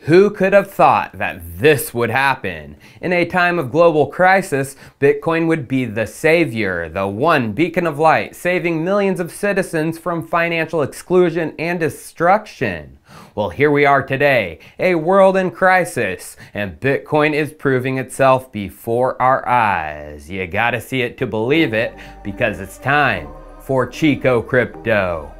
Who could have thought that this would happen? In a time of global crisis, Bitcoin would be the savior, the one beacon of light, saving millions of citizens from financial exclusion and destruction. Well, here we are today, a world in crisis, and Bitcoin is proving itself before our eyes. You gotta see it to believe it, because it's time for Chico Crypto.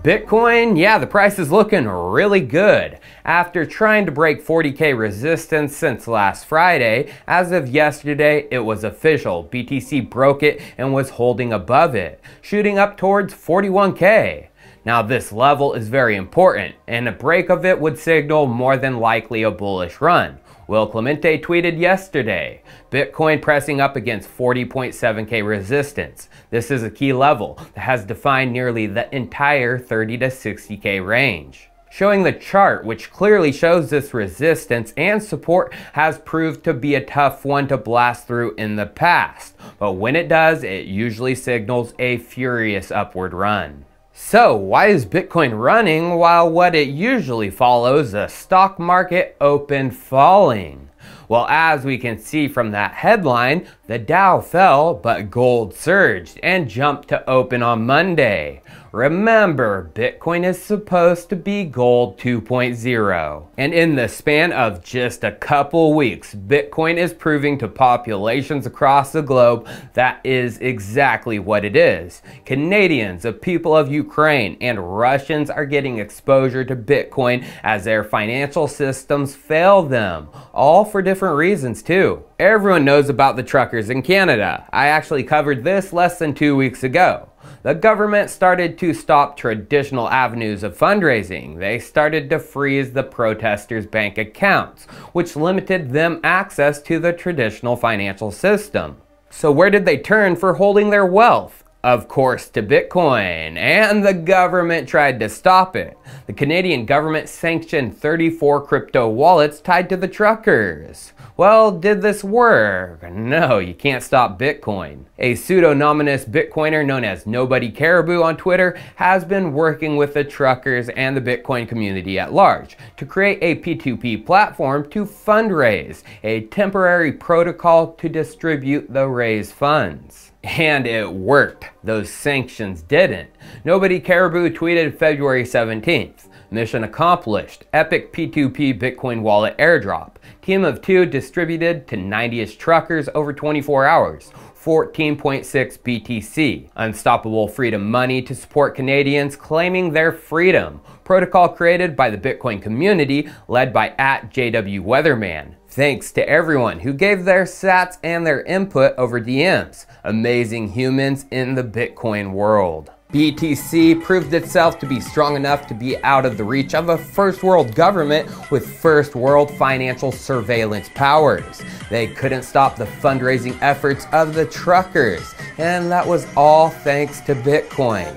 Bitcoin, yeah, the price is looking really good. After trying to break 40K resistance since last Friday, as of yesterday, it was official. BTC broke it and was holding above it, shooting up towards 41K. Now this level is very important, and a break of it would signal more than likely a bullish run. Will Clemente tweeted yesterday, Bitcoin pressing up against 40.7K resistance. This is a key level that has defined nearly the entire 30 to 60K range. Showing the chart, which clearly shows this resistance and support has proved to be a tough one to blast through in the past. But when it does, it usually signals a furious upward run. So why is Bitcoin running while what it usually follows, the stock market, opened falling? Well, as we can see from that headline, the Dow fell, but gold surged and jumped to open on Monday. Remember, Bitcoin is supposed to be gold 2.0. And in the span of just a couple weeks, Bitcoin is proving to populations across the globe that is exactly what it is. Canadians, the people of Ukraine, and Russians are getting exposure to Bitcoin as their financial systems fail them, all for different reasons too. Everyone knows about the truckers in Canada. I actually covered this less than 2 weeks ago. The government started to stop traditional avenues of fundraising. They started to freeze the protesters' bank accounts, which limited them access to the traditional financial system. So where did they turn for holding their wealth? Of course, to Bitcoin, and the government tried to stop it. The Canadian government sanctioned 34 crypto wallets tied to the truckers. Well, did this work? No, you can't stop Bitcoin. A pseudonymous Bitcoiner known as Nobody Caribou on Twitter has been working with the truckers and the Bitcoin community at large to create a P2P platform to fundraise, a temporary protocol to distribute the raised funds. And it worked. Those sanctions didn't. Nobody Caribou tweeted February 17th. Mission accomplished. Epic P2P Bitcoin wallet airdrop. Team of 2 distributed to 90ish truckers over 24 hours. 14.6 BTC. Unstoppable freedom money to support Canadians claiming their freedom. Protocol created by the Bitcoin community led by @JW_Weatherman. Thanks to everyone who gave their sats and their input over DMs. Amazing humans in the Bitcoin world. BTC proved itself to be strong enough to be out of the reach of a first world government with first world financial surveillance powers. They couldn't stop the fundraising efforts of the truckers, and that was all thanks to Bitcoin.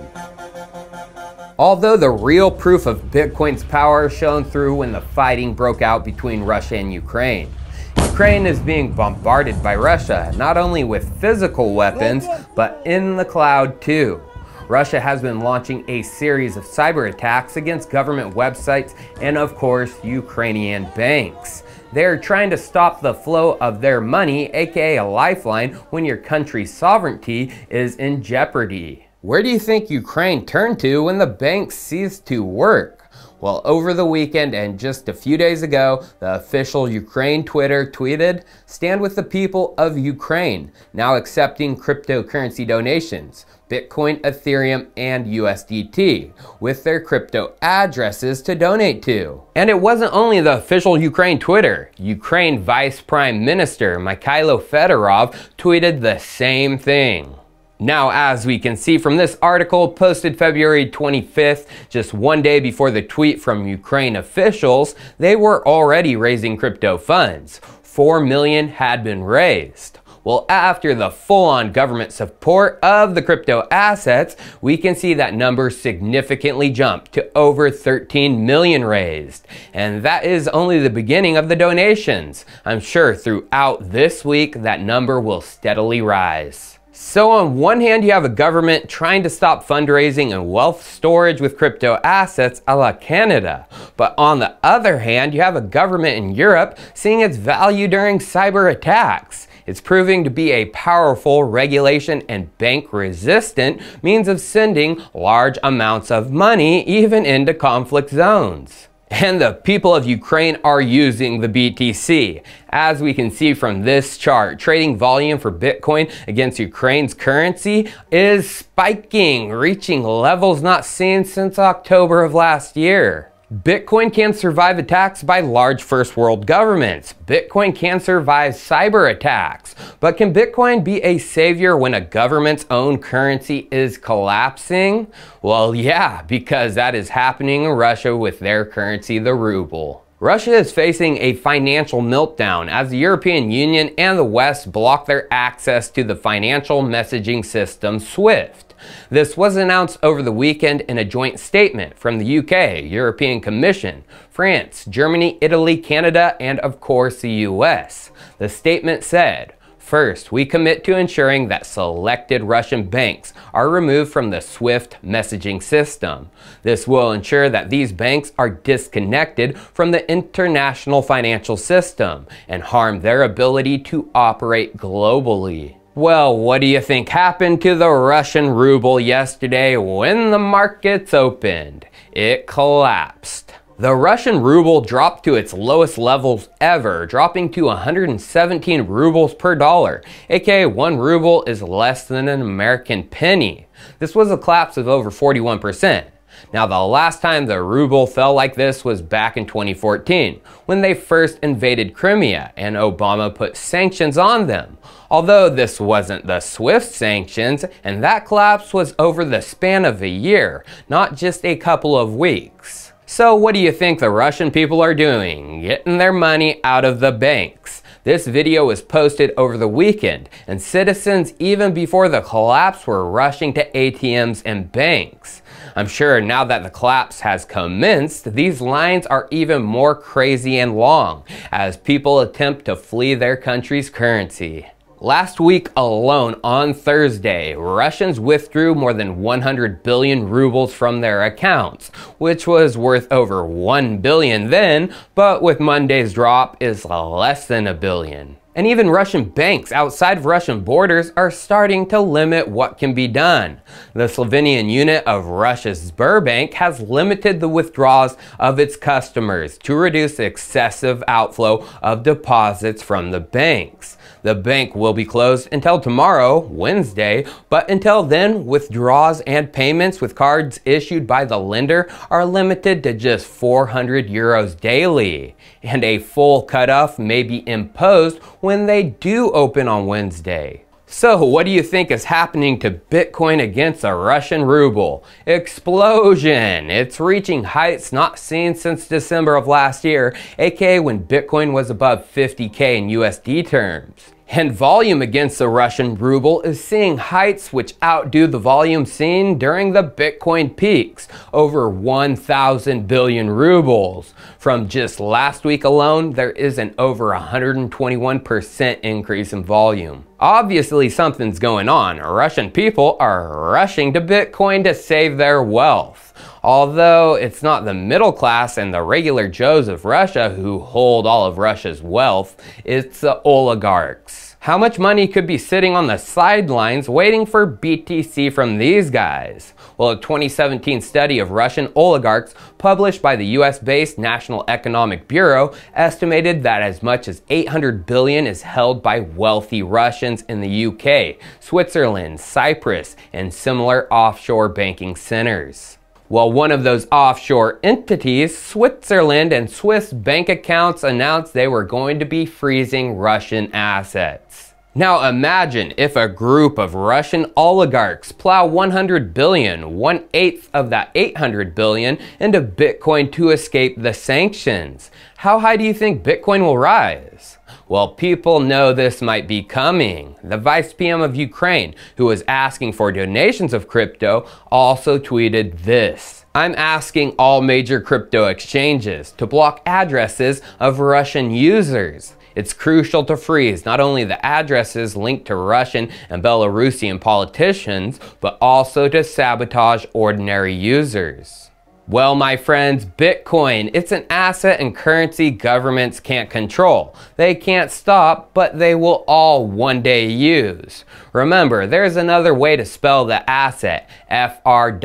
Although the real proof of Bitcoin's power shone through when the fighting broke out between Russia and Ukraine. Ukraine is being bombarded by Russia, not only with physical weapons, but in the cloud too. Russia has been launching a series of cyber attacks against government websites and of course Ukrainian banks. They're trying to stop the flow of their money, aka a lifeline, when your country's sovereignty is in jeopardy. Where do you think Ukraine turned to when the banks ceased to work? Well, over the weekend and just a few days ago, the official Ukraine Twitter tweeted, "Stand with the people of Ukraine, now accepting cryptocurrency donations, Bitcoin, Ethereum, and USDT, with their crypto addresses to donate to." And it wasn't only the official Ukraine Twitter. Ukraine Vice Prime Minister Mikhailo Fedorov tweeted the same thing. Now, as we can see from this article posted February 25th, just one day before the tweet from Ukraine officials, they were already raising crypto funds. 4 million had been raised. Well, after the full-on government support of the crypto assets, we can see that number significantly jumped to over 13 million raised. And that is only the beginning of the donations. I'm sure throughout this week that number will steadily rise. So on one hand, you have a government trying to stop fundraising and wealth storage with crypto assets a la Canada. But on the other hand, you have a government in Europe seeing its value during cyber attacks. It's proving to be a powerful regulation and bank-resistant means of sending large amounts of money even into conflict zones. And the people of Ukraine are using the BTC. As we can see from this chart, trading volume for Bitcoin against Ukraine's currency is spiking, reaching levels not seen since October of last year. Bitcoin can survive attacks by large first world governments. Bitcoin can survive cyber attacks. But can Bitcoin be a savior when a government's own currency is collapsing? Well, yeah, because that is happening in Russia with their currency, the ruble. Russia is facing a financial meltdown as the European Union and the West block their access to the financial messaging system SWIFT. This was announced over the weekend in a joint statement from the UK, European Commission, France, Germany, Italy, Canada, and of course the US. The statement said, "First, we commit to ensuring that selected Russian banks are removed from the SWIFT messaging system. This will ensure that these banks are disconnected from the international financial system and harm their ability to operate globally." Well, what do you think happened to the Russian ruble yesterday when the markets opened? It collapsed. The Russian ruble dropped to its lowest levels ever, dropping to 117 rubles per dollar, aka 1 ruble is less than an American penny. This was a collapse of over 41%. Now, the last time the ruble fell like this was back in 2014, when they first invaded Crimea and Obama put sanctions on them. Although this wasn't the SWIFT sanctions, and that collapse was over the span of a year, not just a couple of weeks. So what do you think the Russian people are doing? Getting their money out of the banks. This video was posted over the weekend, and citizens even before the collapse were rushing to ATMs and banks. I'm sure now that the collapse has commenced, these lines are even more crazy and long as people attempt to flee their country's currency. Last week alone, on Thursday, Russians withdrew more than 100 billion rubles from their accounts, which was worth over 1 billion then, but with Monday's drop is less than a billion. And even Russian banks outside of Russian borders are starting to limit what can be done. The Slovenian unit of Russia's Sberbank has limited the withdrawals of its customers to reduce excessive outflow of deposits from the banks. The bank will be closed until tomorrow, Wednesday, but until then, withdrawals and payments with cards issued by the lender are limited to just 400 euros daily. And a full cutoff may be imposed when they do open on Wednesday. So what do you think is happening to Bitcoin against the Russian ruble? Explosion! It's reaching heights not seen since December of last year, aka when Bitcoin was above 50K in USD terms. And volume against the Russian ruble is seeing heights which outdo the volume seen during the Bitcoin peaks, over 1,000 billion rubles. From just last week alone, there is an over 121% increase in volume. Obviously something's going on. Russian people are rushing to Bitcoin to save their wealth. Although it's not the middle class and the regular Joes of Russia who hold all of Russia's wealth, it's the oligarchs. How much money could be sitting on the sidelines waiting for BTC from these guys? Well, a 2017 study of Russian oligarchs published by the US-based National Economic Bureau estimated that as much as 800 billion is held by wealthy Russians in the UK, Switzerland, Cyprus, and similar offshore banking centers. Well, one of those offshore entities, Switzerland and Swiss bank accounts announced they were going to be freezing Russian assets. Now imagine if a group of Russian oligarchs plow 100 billion, 1/8 of that 800 billion, into Bitcoin to escape the sanctions. How high do you think Bitcoin will rise? Well, people know this might be coming. The Vice PM of Ukraine, who was asking for donations of crypto, also tweeted this: "I'm asking all major crypto exchanges to block addresses of Russian users. It's crucial to freeze not only the addresses linked to Russian and Belarusian politicians, but also to sabotage ordinary users. Well, my friends, Bitcoin, it's an asset and currency governments can't control. They can't stop, but they will all one day use. Remember, there's another way to spell the asset, F-R-E-E-D-O-M,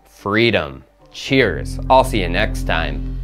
freedom. Cheers. I'll see you next time.